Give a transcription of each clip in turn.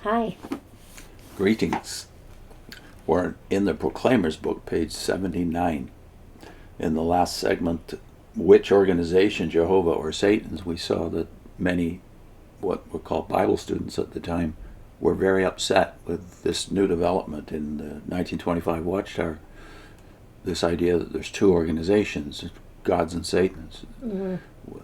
Hi. Greetings. We're in the Proclaimer's book, page 79. In the last segment, which organization, Jehovah or Satan's, we saw that many, what were called Bible students at the time, were very upset with this new development in the 1925 Watchtower. This idea that there's two organizations, God's and Satan's. Mm-hmm.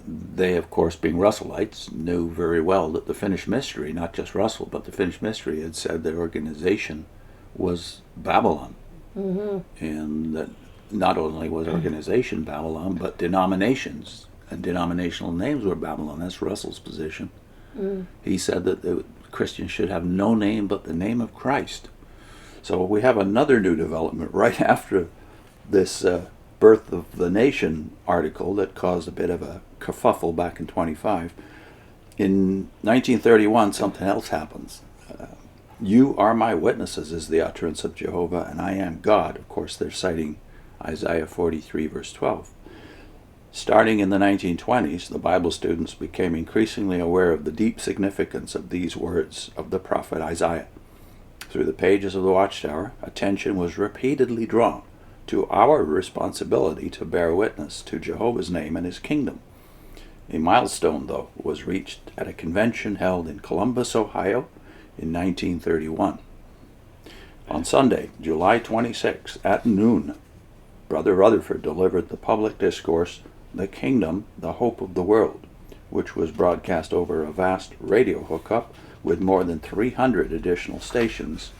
They, of course, being Russellites, knew very well that the finished mystery, not just Russell, but the finished mystery had said that organization was Babylon. Mm-hmm. And that not only was organization Babylon, but denominations and denominational names were Babylon. That's Russell's position. Mm. He said that the Christians should have no name but the name of Christ. So we have another new development right after this Birth of the Nation article that caused a bit of a kerfuffle back in 25. In 1931, something else happens. You are my witnesses is the utterance of Jehovah, and I am God. Of course, they're citing Isaiah 43, verse 12. Starting in the 1920s, the Bible students became increasingly aware of the deep significance of these words of the prophet Isaiah. Through the pages of the Watchtower, attention was repeatedly drawn to our responsibility to bear witness to Jehovah's name and his kingdom. A milestone, though, was reached at a convention held in Columbus, Ohio, in 1931. On Sunday, July 26, at noon, Brother Rutherford delivered the public discourse, The Kingdom, the Hope of the World, which was broadcast over a vast radio hookup with more than 300 additional stations,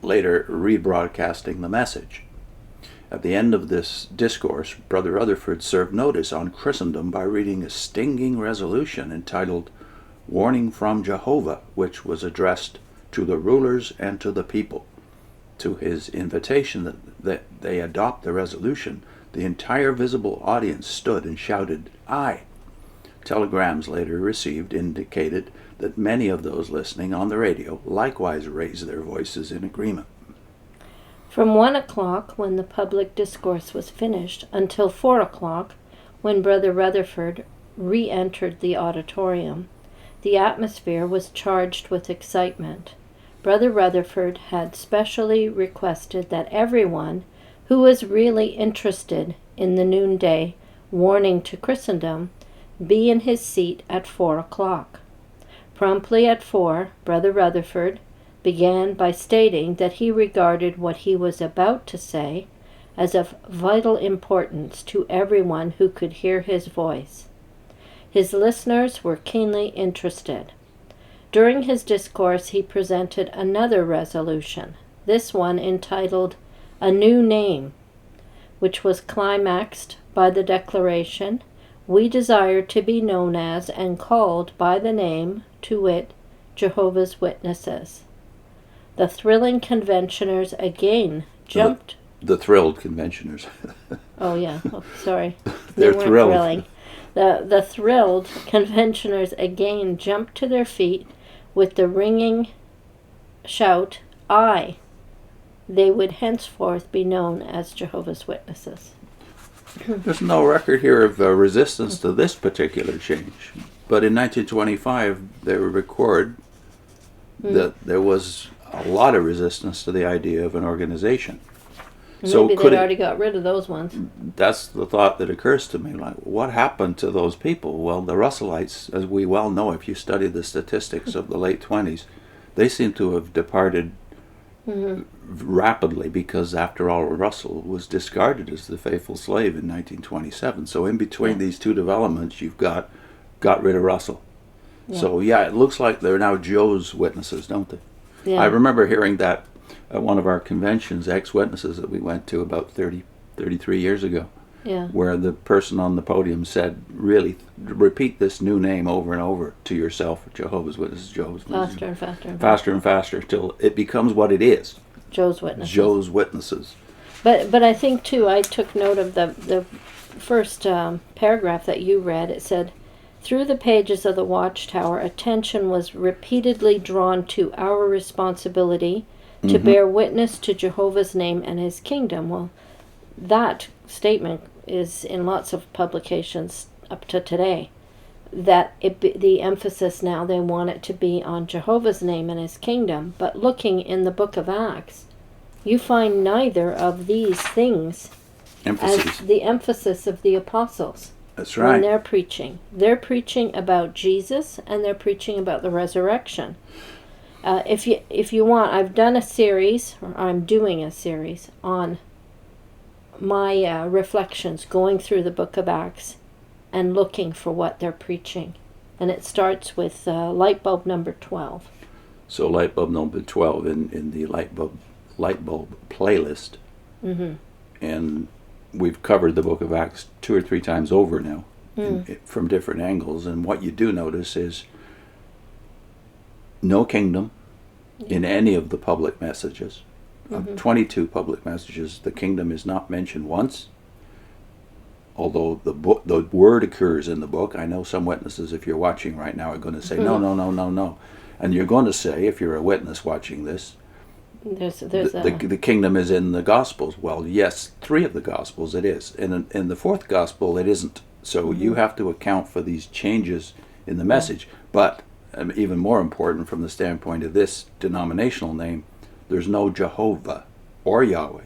later rebroadcasting the message. At the end of this discourse, Brother Rutherford served notice on Christendom by reading a stinging resolution entitled Warning from Jehovah, which was addressed to the rulers and to the people. To his invitation that they adopt the resolution, the entire visible audience stood and shouted, "Aye." Telegrams later received indicated that many of those listening on the radio likewise raised their voices in agreement. From 1 o'clock, when the public discourse was finished, until 4 o'clock, when Brother Rutherford re-entered the auditorium, the atmosphere was charged with excitement. Brother Rutherford had specially requested that everyone who was really interested in the noonday warning to Christendom be in his seat at 4 o'clock. Promptly at 4, Brother Rutherford began by stating that he regarded what he was about to say as of vital importance to everyone who could hear his voice. His listeners were keenly interested. During his discourse, he presented another resolution, this one entitled A New Name, which was climaxed by the declaration, "We desire to be known as and called by the name, to wit, Jehovah's Witnesses." The thrilling conventioners again jumped. The thrilled conventioners. Oh, yeah. Oh, sorry. They're weren't thrilled. Thrilling. The thrilled conventioners again jumped to their feet with the ringing shout, "Aye." They would henceforth be known as Jehovah's Witnesses. There's no record here of resistance to this particular change. But in 1925, they record that there was a lot of resistance to the idea of an organization. Maybe they'd already got rid of those ones. That's the thought that occurs to me. Like, what happened to those people? Well, the Russellites, as we well know, if you study the statistics of the late 20s, they seem to have departed rapidly because, after all, Russell was discarded as the faithful slave in 1927. So in between these two developments, you've got rid of Russell. Yeah. So, it looks like they're now Joe's witnesses, don't they? Yeah. I remember hearing that at one of our conventions, ex-witnesses that we went to about 33 years ago, where the person on the podium said, really, repeat this new name over and over to yourself, Jehovah's Witnesses, Jehovah's Witnesses. Faster and faster and faster. Faster and faster, till it becomes what it is. Joe's Witnesses. Joe's Witnesses. But I think, too, I took note of the first paragraph that you read. It said, through the pages of the Watchtower, attention was repeatedly drawn to our responsibility to bear witness to Jehovah's name and his kingdom. Well, that statement is in lots of publications up to today. that the emphasis now, they want it to be on Jehovah's name and his kingdom. But looking in the book of Acts, you find neither of these things as the emphasis of the apostles. That's right. When they're preaching. They're preaching about Jesus, and they're preaching about the resurrection. If you want, I've done a series, or I'm doing a series, on my reflections going through the book of Acts and looking for what they're preaching. And it starts with light bulb number 12. So light bulb number 12 in the light bulb playlist. Mm-hmm. And we've covered the book of Acts 2 or 3 times over now from different angles. And what you do notice is no kingdom in any of the public messages. Of 22 public messages, the kingdom is not mentioned once. Although the word occurs in the book. I know some witnesses, if you're watching right now, are going to say, no. And you're going to say, if you're a witness watching this, the kingdom is in the Gospels. Well, yes, 3 of the Gospels it is. In the 4th Gospel, it isn't. So you have to account for these changes in the message. But even more important from the standpoint of this denominational name, there's no Jehovah or Yahweh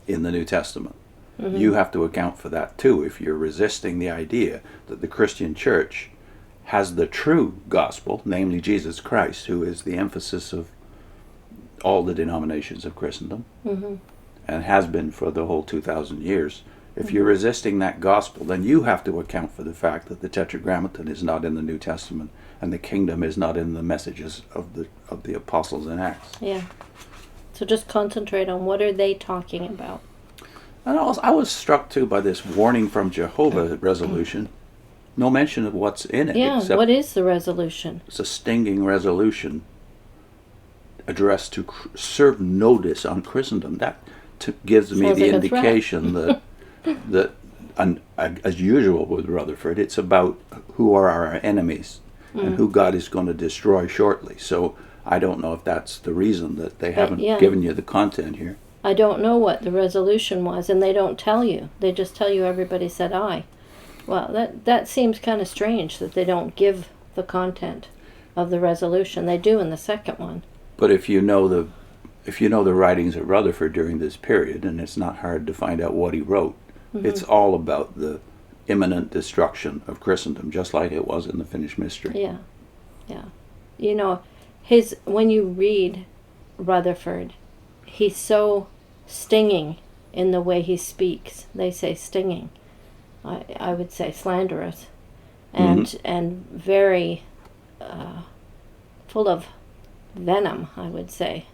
in the New Testament. You have to account for that too if you're resisting the idea that the Christian church has the true gospel, namely Jesus Christ, who is the emphasis of all the denominations of Christendom and has been for the whole 2,000 years. If you're resisting that gospel, then you have to account for the fact that the Tetragrammaton is not in the New Testament and the kingdom is not in the messages of the apostles in Acts. Yeah. So just concentrate on what are they talking about. And I was struck too by this warning from Jehovah resolution. No mention of what's in it. Yeah, except what is the resolution? It's a stinging resolution addressed to serve notice on Christendom. That gives me the indication that as usual with Rutherford, it's about who are our enemies and who God is going to destroy shortly. So I don't know if that's the reason that they haven't given you the content here. I don't know what the resolution was, and they don't tell you. They just tell you everybody said aye. Well, that seems kind of strange that they don't give the content of the resolution. They do in the second one. But if you know the writings of Rutherford during this period, and it's not hard to find out what he wrote, it's all about the imminent destruction of Christendom, just like it was in the Finished Mystery. Yeah. You know, when you read Rutherford, he's so stinging in the way he speaks. They say stinging. I would say slanderous. And very full of venom, I would say.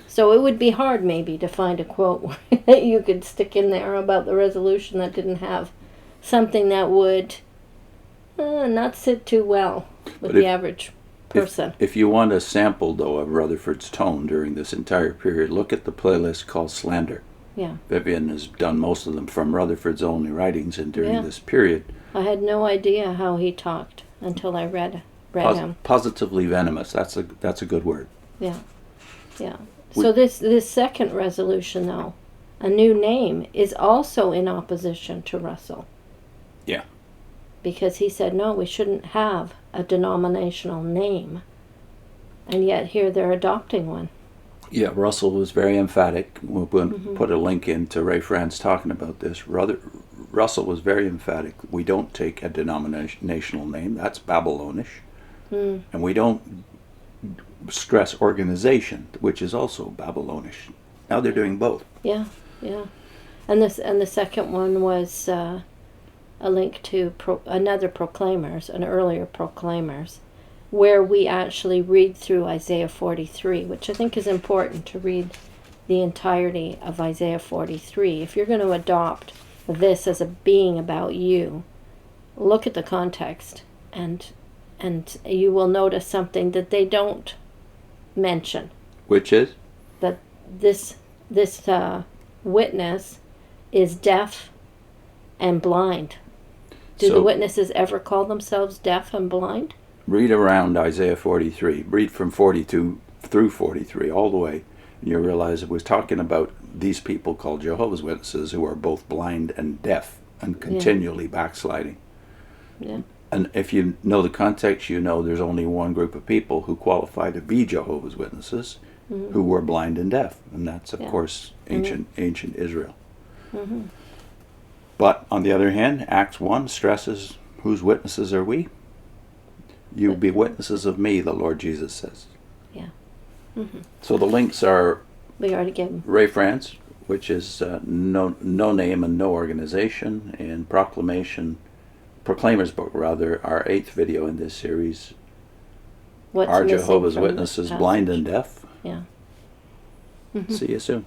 So it would be hard maybe to find a quote that you could stick in there about the resolution that didn't have something that would not sit too well with the average person. If you want a sample, though, of Rutherford's tone during this entire period, look at the playlist called Slander. Yeah. Vivian has done most of them from Rutherford's only writings and during this period. I had no idea how he talked until I read him. Positively venomous. That's a good word. Yeah. So this second resolution, though, a new name, is also in opposition to Russell. Yeah. Because he said, no, we shouldn't have a denominational name. And yet here they're adopting one. Yeah, Russell was very emphatic. We'll put a link in to Ray Franz talking about this. Russell was very emphatic. We don't take a denominational name. That's Babylonish. And we don't stress organization, which is also Babylonish. Now they're doing both. Yeah. And the second one was a link to another Proclaimers, an earlier Proclaimers, where we actually read through Isaiah 43, which I think is important to read the entirety of Isaiah 43. If you're going to adopt this as a being about you, look at the context, and you will notice something that they don't mention. Which is? That this witness is deaf and blind. Do the witnesses ever call themselves deaf and blind? Read around Isaiah 43. Read from 42 through 43 all the way, and you'll realize it was talking about these people called Jehovah's Witnesses who are both blind and deaf and continually backsliding. Yeah. And if you know the context, you know there's only one group of people who qualify to be Jehovah's Witnesses, who were blind and deaf, and that's of course ancient Israel. But on the other hand, Acts 1 stresses, whose witnesses are we? You be witnesses of me, the Lord Jesus says. Yeah. So the links are We already gave them. Ray France, which is no name and no organization, and Proclaimer's book, rather, our 8th video in this series, What's Are missing Jehovah's from the Witnesses passage? Blind and Deaf? Yeah. See you soon.